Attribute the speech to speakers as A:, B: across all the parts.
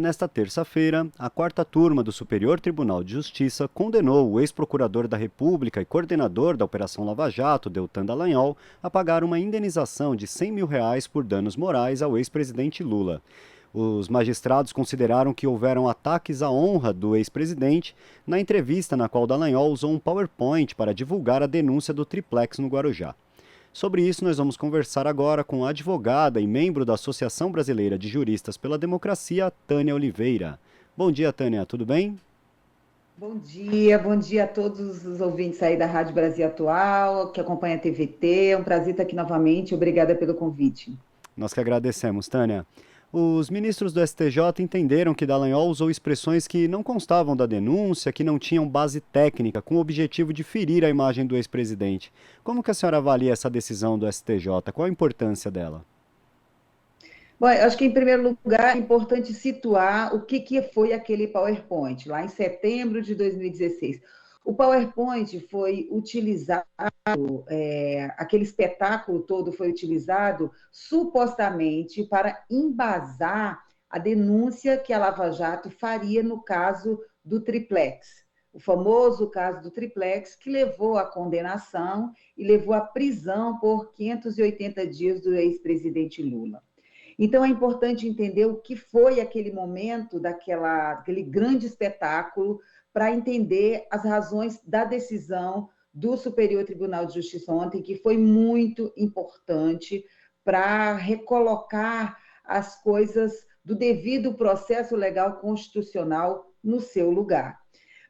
A: Nesta terça-feira, a quarta turma do Superior Tribunal de Justiça condenou o ex-procurador da República e coordenador da Operação Lava Jato, Deltan Dallagnol, a pagar uma indenização de R$ 100 mil por danos morais ao ex-presidente Lula. Os magistrados consideraram que houveram ataques à honra do ex-presidente na entrevista na qual Dallagnol usou um PowerPoint para divulgar a denúncia do triplex no Guarujá. Sobre isso, nós vamos conversar agora com a advogada e membro da Associação Brasileira de Juristas pela Democracia, Tânia Oliveira. Bom dia, Tânia, tudo bem?
B: Bom dia a todos os ouvintes aí da Rádio Brasil Atual, que acompanha a TVT. É um prazer estar aqui novamente. Obrigada pelo convite.
A: Nós que agradecemos, Tânia. Os ministros do STJ entenderam que Dallagnol usou expressões que não constavam da denúncia, que não tinham base técnica, com o objetivo de ferir a imagem do ex-presidente. Como que a senhora avalia essa decisão do STJ? Qual a importância dela?
B: Bom, eu acho que, em primeiro lugar, é importante situar o que foi aquele PowerPoint, lá em setembro de 2016. O PowerPoint foi utilizado, aquele espetáculo todo foi utilizado supostamente para embasar a denúncia que a Lava Jato faria no caso do triplex. O famoso caso do triplex, que levou à condenação e levou à prisão por 580 dias do ex-presidente Lula. Então, é importante entender o que foi aquele momento, aquele grande espetáculo, para entender as razões da decisão do Superior Tribunal de Justiça ontem, que foi muito importante para recolocar as coisas do devido processo legal constitucional no seu lugar.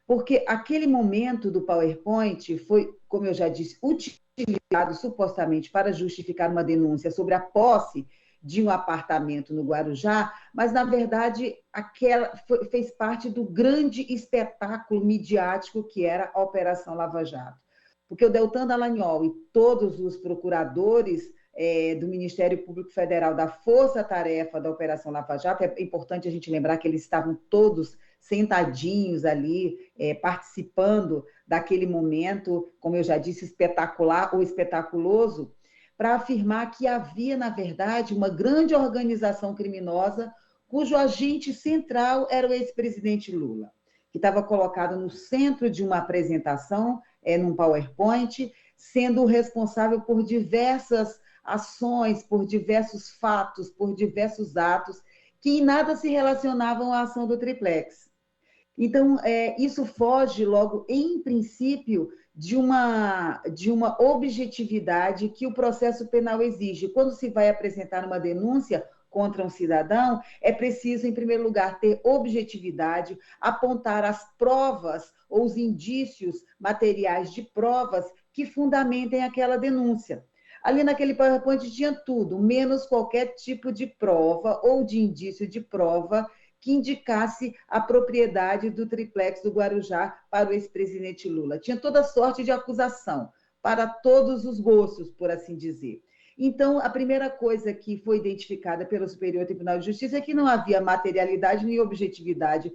B: Porque aquele momento do PowerPoint foi, como eu já disse, utilizado supostamente para justificar uma denúncia sobre a posse de um apartamento no Guarujá, mas, na verdade, fez parte do grande espetáculo midiático que era a Operação Lava Jato. Porque o Deltan Dallagnol e todos os procuradores do Ministério Público Federal da Força-Tarefa da Operação Lava Jato, é importante a gente lembrar que eles estavam todos sentadinhos ali, participando daquele momento, como eu já disse, espetacular ou espetaculoso, para afirmar que havia, na verdade, uma grande organização criminosa cujo agente central era o ex-presidente Lula, que estava colocado no centro de uma apresentação, num PowerPoint, sendo o responsável por diversas ações, por diversos fatos, por diversos atos, que em nada se relacionavam à ação do triplex. Então, isso foge logo, em princípio, de uma objetividade que o processo penal exige. Quando se vai apresentar uma denúncia contra um cidadão, é preciso, em primeiro lugar, ter objetividade, apontar as provas ou os indícios materiais de provas que fundamentem aquela denúncia. Ali naquele PowerPoint tinha tudo, menos qualquer tipo de prova ou de indício de prova que indicasse a propriedade do triplex do Guarujá para o ex-presidente Lula. Tinha toda sorte de acusação, para todos os gostos, por assim dizer. Então, a primeira coisa que foi identificada pelo Superior Tribunal de Justiça é que não havia materialidade nem objetividade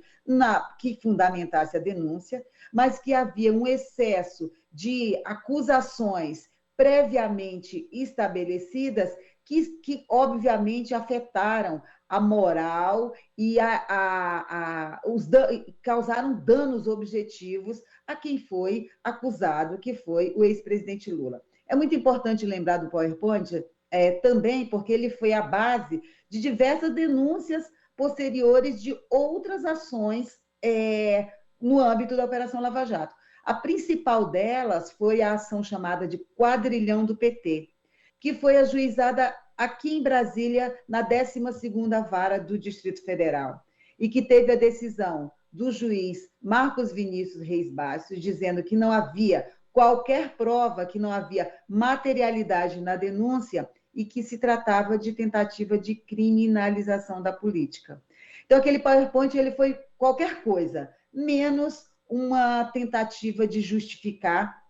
B: que fundamentasse a denúncia, mas que havia um excesso de acusações previamente estabelecidas que obviamente afetaram a moral e causaram danos objetivos a quem foi acusado, que foi o ex-presidente Lula. É muito importante lembrar do PowerPoint também porque ele foi a base de diversas denúncias posteriores de outras ações no âmbito da Operação Lava Jato. A principal delas foi a ação chamada de Quadrilhão do PT, que foi ajuizada aqui em Brasília, na 12ª Vara do Distrito Federal, e que teve a decisão do juiz Marcos Vinícius Reis Bastos, dizendo que não havia qualquer prova, que não havia materialidade na denúncia e que se tratava de tentativa de criminalização da política. Então, aquele PowerPoint ele foi qualquer coisa, menos uma tentativa de justificar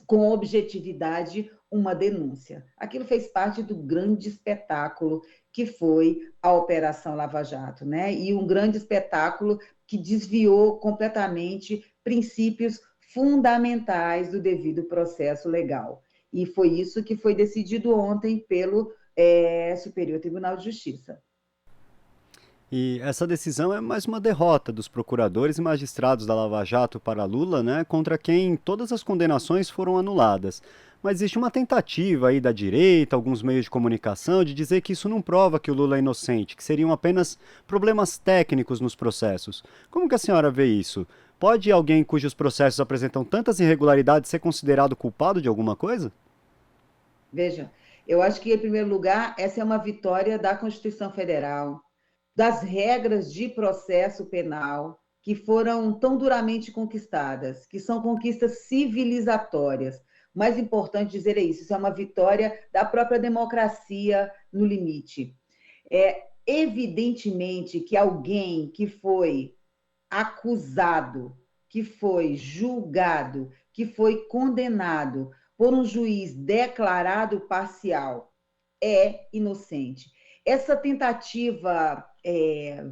B: com objetividade uma denúncia. Aquilo fez parte do grande espetáculo que foi a Operação Lava Jato, né? E um grande espetáculo que desviou completamente princípios fundamentais do devido processo legal. E foi isso que foi decidido ontem pelo Superior Tribunal de Justiça.
A: E essa decisão é mais uma derrota dos procuradores e magistrados da Lava Jato para Lula, né, contra quem todas as condenações foram anuladas. Mas existe uma tentativa aí da direita, alguns meios de comunicação, de dizer que isso não prova que o Lula é inocente, que seriam apenas problemas técnicos nos processos. Como que a senhora vê isso? Pode alguém cujos processos apresentam tantas irregularidades ser considerado culpado de alguma coisa?
B: Veja, eu acho que, em primeiro lugar, essa é uma vitória da Constituição Federal, das regras de processo penal que foram tão duramente conquistadas, que são conquistas civilizatórias. O mais importante dizer é isso é uma vitória da própria democracia no limite. É evidentemente que alguém que foi acusado, que foi julgado, que foi condenado por um juiz declarado parcial é inocente. Essa tentativa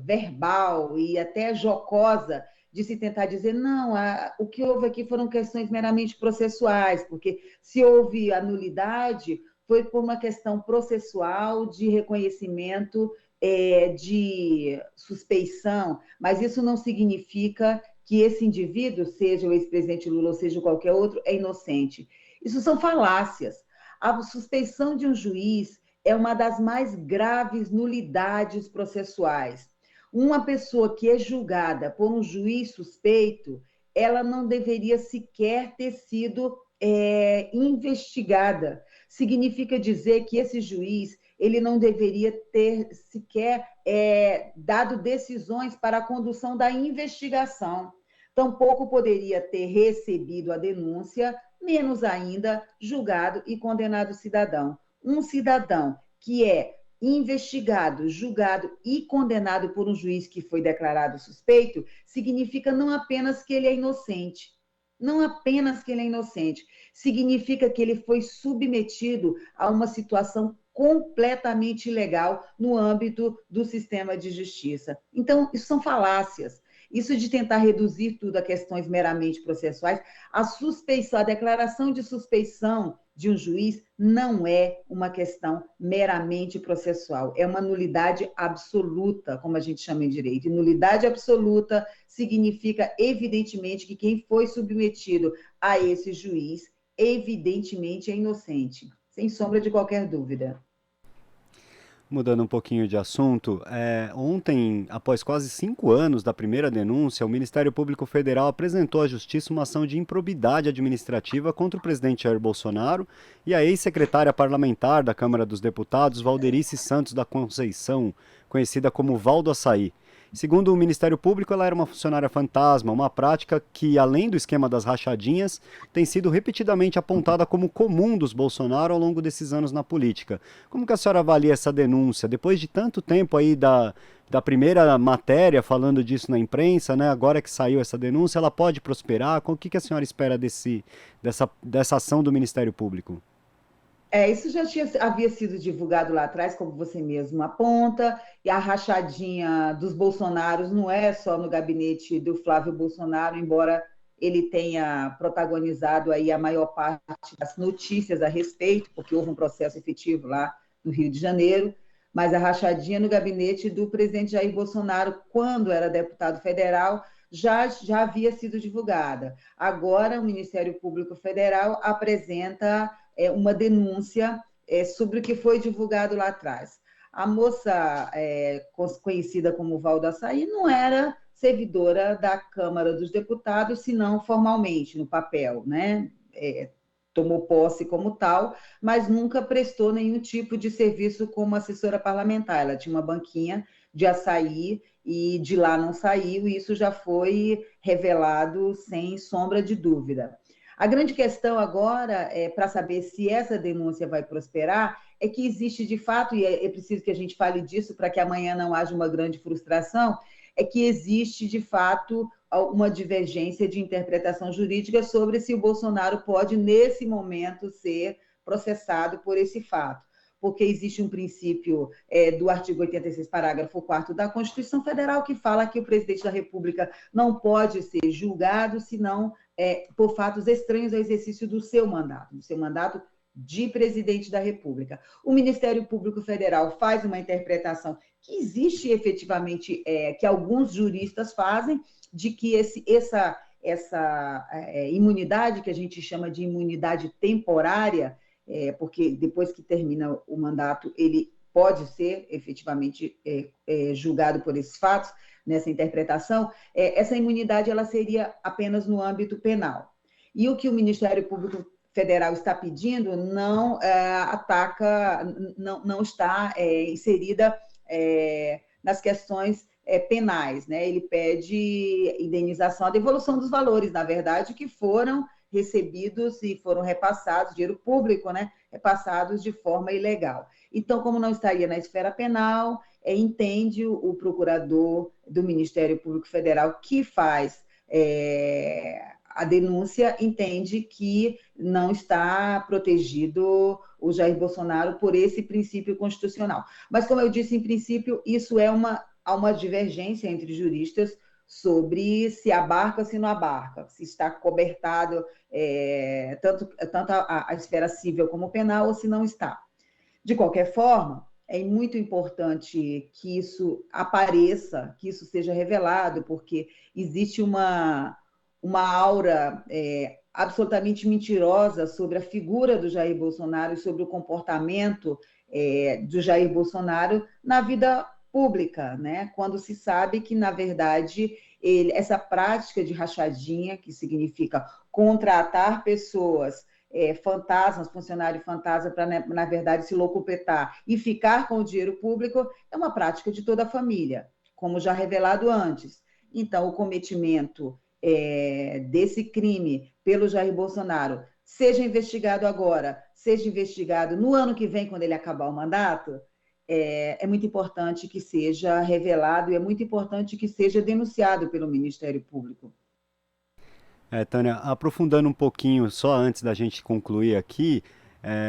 B: verbal e até jocosa de se tentar dizer, não, o que houve aqui foram questões meramente processuais, porque se houve a nulidade, foi por uma questão processual de reconhecimento de suspeição, mas isso não significa que esse indivíduo, seja o ex-presidente Lula ou seja qualquer outro, é inocente. Isso são falácias. A suspeição de um juiz é uma das mais graves nulidades processuais. Uma pessoa que é julgada por um juiz suspeito, ela não deveria sequer ter sido investigada. Significa dizer que esse juiz ele não deveria ter sequer dado decisões para a condução da investigação. Tampouco poderia ter recebido a denúncia, menos ainda julgado e condenado o cidadão. Um cidadão que é investigado, julgado e condenado por um juiz que foi declarado suspeito, significa não apenas que ele é inocente, não apenas que ele é inocente, significa que ele foi submetido a uma situação completamente ilegal no âmbito do sistema de justiça. Então, isso são falácias. Isso de tentar reduzir tudo a questões meramente processuais, a suspeição, a declaração de suspeição de um juiz não é uma questão meramente processual, é uma nulidade absoluta, como a gente chama em direito. E nulidade absoluta significa, evidentemente, que quem foi submetido a esse juiz, evidentemente, é inocente, sem sombra de qualquer dúvida.
A: Mudando um pouquinho de assunto, ontem, após quase 5 anos da primeira denúncia, o Ministério Público Federal apresentou à Justiça uma ação de improbidade administrativa contra o presidente Jair Bolsonaro e a ex-secretária parlamentar da Câmara dos Deputados, Valderice Santos da Conceição, conhecida como Val do Açaí. Segundo o Ministério Público, ela era uma funcionária fantasma, uma prática que, além do esquema das rachadinhas, tem sido repetidamente apontada como comum dos Bolsonaro ao longo desses anos na política. Como que a senhora avalia essa denúncia? Depois de tanto tempo aí da primeira matéria falando disso na imprensa, né? Agora que saiu essa denúncia, ela pode prosperar? O que a senhora espera dessa ação do Ministério Público?
B: Isso já havia sido divulgado lá atrás, como você mesmo aponta, e a rachadinha dos Bolsonaros não é só no gabinete do Flávio Bolsonaro, embora ele tenha protagonizado aí a maior parte das notícias a respeito, porque houve um processo efetivo lá no Rio de Janeiro, mas a rachadinha no gabinete do presidente Jair Bolsonaro, quando era deputado federal, já havia sido divulgada. Agora, o Ministério Público Federal apresenta uma denúncia sobre o que foi divulgado lá atrás. A moça conhecida como Val do Açaí não era servidora da Câmara dos Deputados, senão formalmente, no papel, né? Tomou posse como tal, mas nunca prestou nenhum tipo de serviço como assessora parlamentar. Ela tinha uma banquinha de açaí e de lá não saiu, e isso já foi revelado sem sombra de dúvida. A grande questão agora, para saber se essa denúncia vai prosperar, é que existe de fato, e é preciso que a gente fale disso para que amanhã não haja uma grande frustração, é que existe de fato uma divergência de interpretação jurídica sobre se o Bolsonaro pode, nesse momento, ser processado por esse fato. Porque existe um princípio do artigo 86, parágrafo 4º da Constituição Federal, que fala que o presidente da República não pode ser julgado, senão por fatos estranhos ao exercício do seu mandato de presidente da República. O Ministério Público Federal faz uma interpretação que existe efetivamente, que alguns juristas fazem, de que essa imunidade, que a gente chama de imunidade temporária, porque depois que termina o mandato, ele pode ser efetivamente julgado por esses fatos, nessa interpretação, essa imunidade ela seria apenas no âmbito penal. E o que o Ministério Público Federal está pedindo não ataca, não está inserida nas questões penais, né? Ele pede indenização, a devolução dos valores, na verdade, que foram recebidos e foram repassados, dinheiro público, né? Repassados de forma ilegal. Então, como não estaria na esfera penal, entende o procurador do Ministério Público Federal que faz a denúncia, entende que não está protegido o Jair Bolsonaro por esse princípio constitucional. Mas, como eu disse, em princípio, isso há uma divergência entre juristas sobre se abarca, se não abarca, se está cobertado tanto a esfera civil como penal, ou se não está. De qualquer forma, é muito importante que isso apareça, que isso seja revelado, porque existe uma aura absolutamente mentirosa sobre a figura do Jair Bolsonaro e sobre o comportamento do Jair Bolsonaro na vida pública, né? Quando se sabe que, na verdade, essa prática de rachadinha, que significa contratar pessoas fantasmas, funcionário fantasma, para, na verdade, se locupletar e ficar com o dinheiro público, é uma prática de toda a família, como já revelado antes. Então, o cometimento desse crime pelo Jair Bolsonaro, seja investigado agora, seja investigado no ano que vem, quando ele acabar o mandato, é muito importante que seja revelado e é muito importante que seja denunciado pelo Ministério Público.
A: Tânia, aprofundando um pouquinho, só antes da gente concluir aqui,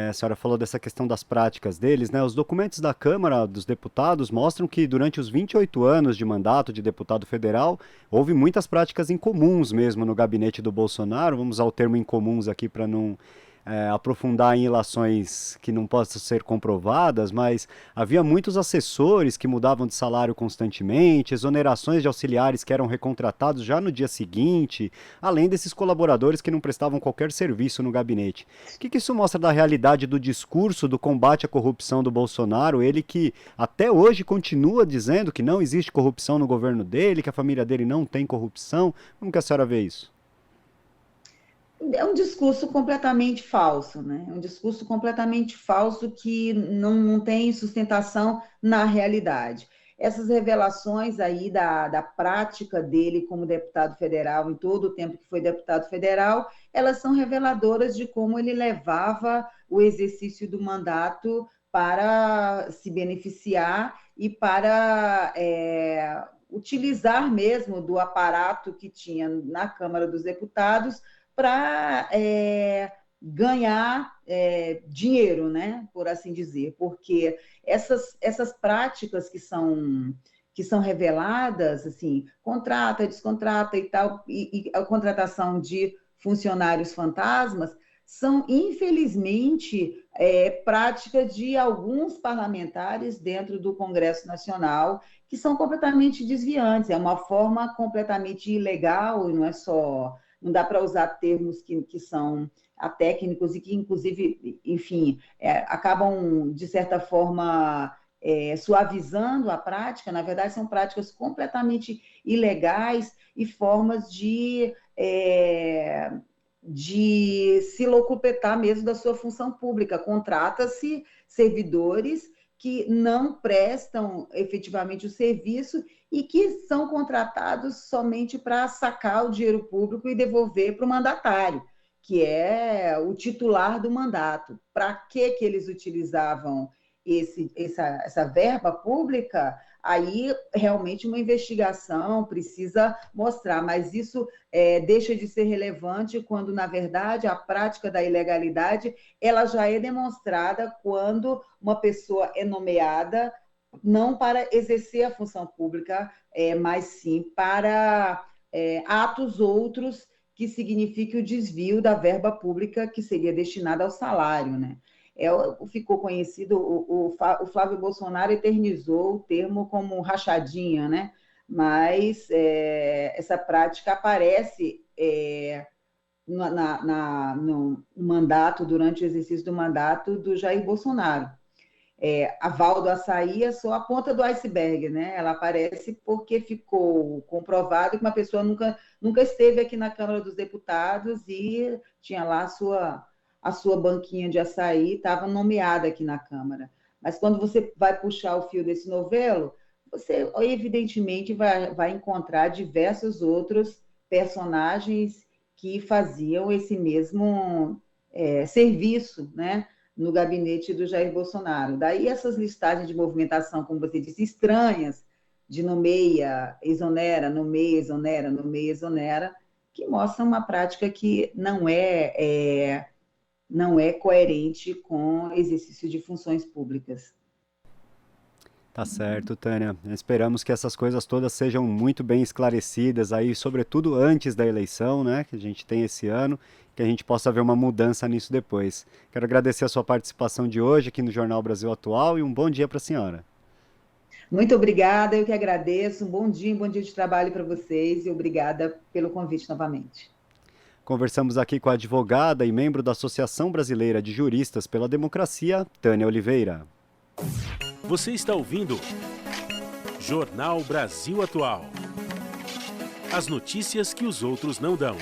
A: a senhora falou dessa questão das práticas deles, né? Os documentos da Câmara dos Deputados mostram que durante os 28 anos de mandato de deputado federal, houve muitas práticas incomuns mesmo no gabinete do Bolsonaro. Vamos usar o termo incomuns aqui para não aprofundar em ilações que não possam ser comprovadas, mas havia muitos assessores que mudavam de salário constantemente, exonerações de auxiliares que eram recontratados já no dia seguinte, além desses colaboradores que não prestavam qualquer serviço no gabinete. O que isso mostra da realidade do discurso do combate à corrupção do Bolsonaro? Ele que até hoje continua dizendo que não existe corrupção no governo dele, que a família dele não tem corrupção. Como que a senhora vê isso?
B: É um discurso completamente falso, né? É um discurso completamente falso que não tem sustentação na realidade. Essas revelações aí da prática dele como deputado federal, em todo o tempo que foi deputado federal, elas são reveladoras de como ele levava o exercício do mandato para se beneficiar e para utilizar mesmo do aparato que tinha na Câmara dos Deputados para ganhar dinheiro, né, por assim dizer, porque essas práticas que são reveladas, assim, contrata, descontrata e tal, e a contratação de funcionários fantasmas, são, infelizmente, práticas de alguns parlamentares dentro do Congresso Nacional que são completamente desviantes, é uma forma completamente ilegal, e não é só... Não dá para usar termos que são atécnicos e que, inclusive, enfim, acabam, de certa forma, suavizando a prática. Na verdade, são práticas completamente ilegais e formas de se locupletar mesmo da sua função pública. Contrata-se servidores que não prestam efetivamente o serviço e que são contratados somente para sacar o dinheiro público e devolver para o mandatário, que é o titular do mandato. Para que eles utilizavam essa verba pública? Aí realmente uma investigação precisa mostrar, mas isso deixa de ser relevante quando, na verdade, a prática da ilegalidade ela já é demonstrada quando uma pessoa é nomeada não para exercer a função pública, mas sim para atos outros que signifiquem o desvio da verba pública que seria destinada ao salário, né? ficou conhecido, o Flávio Bolsonaro eternizou o termo como rachadinha, né? Mas essa prática aparece no mandato, durante o exercício do mandato do Jair Bolsonaro. A Val do Açaí é só a ponta do iceberg, né? Ela aparece porque ficou comprovado que uma pessoa nunca esteve aqui na Câmara dos Deputados e tinha lá a sua banquinha de açaí, estava nomeada aqui na Câmara. Mas quando você vai puxar o fio desse novelo, você evidentemente vai encontrar diversos outros personagens que faziam esse mesmo serviço, né, no gabinete do Jair Bolsonaro. Daí essas listagens de movimentação, como você disse, estranhas, de nomeia, exonera, nomeia, exonera, nomeia, exonera, que mostram uma prática que não é coerente com o exercício de funções públicas.
A: Tá certo, Tânia. Esperamos que essas coisas todas sejam muito bem esclarecidas aí, sobretudo antes da eleição, né, que a gente tem esse ano, que a gente possa ver uma mudança nisso depois. Quero agradecer a sua participação de hoje aqui no Jornal Brasil Atual e um bom dia para a senhora.
B: Muito obrigada, eu que agradeço. Um bom dia de trabalho para vocês e obrigada pelo convite novamente.
A: Conversamos aqui com a advogada e membro da Associação Brasileira de Juristas pela Democracia, Tânia Oliveira.
C: Você está ouvindo Jornal Brasil Atual. As notícias que os outros não dão.